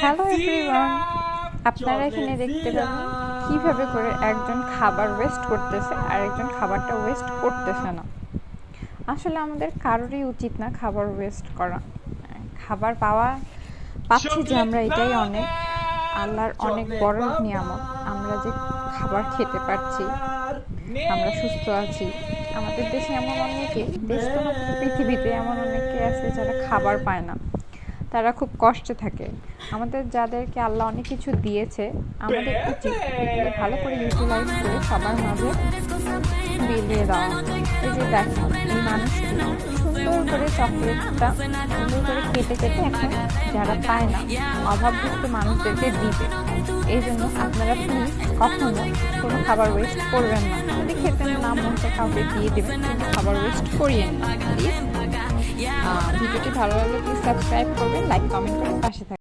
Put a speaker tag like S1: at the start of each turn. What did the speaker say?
S1: Hello everyone, আপনারা এখানে দেখতে পাবেন কিভাবে করে একজন খাবার ওয়েস্ট করতেছে আর একজন খাবারটা ওয়েস্ট করতেছে না। আসলে আমাদের কারোরই উচিত না খাবার ওয়েস্ট করা। খাবার পাচ্ছি যে আমরা, এটাই অনেক, আল্লাহর অনেক বড় নিয়ামত। আমরা যে খাবার খেতে পারছি, আমরা সুস্থ আছি। আমাদের দেশে এমন অনেকে, দেশ তো না, পৃথিবীতে এমন অনেকে আছে যারা খাবার পায় না, তারা খুব কষ্টে থাকে। আমাদের যাদেরকে আল্লাহ অনেক কিছু দিয়েছে, আমাদের উচিত এগুলো ভালো করে ইউটিলাইজ করে সবার মাঝে বিলিয়ে দেওয়া। এই যে দেখেন, এই মানুষটি সুন্দর করে চকলেটটা সুন্দর করে কেটে কেটে এখন যারা পায় না, অভাবগ্রস্ত মানুষদেরকে দিবে। এই জন্য আপনারা প্লিজ কখনো কোনো খাবার ওয়েস্ট করবেন না। যদি খেতে না মন চায় কাউকে দিয়ে দেবেন, কিন্তু খাবার ওয়েস্ট করিয়েন না প্লিজ। ভিডিওটি ভালো লাগলে প্লিজ সাবস্ক্রাইব করবেন, লাইক কমেন্ট করে পাশে থাকবেন।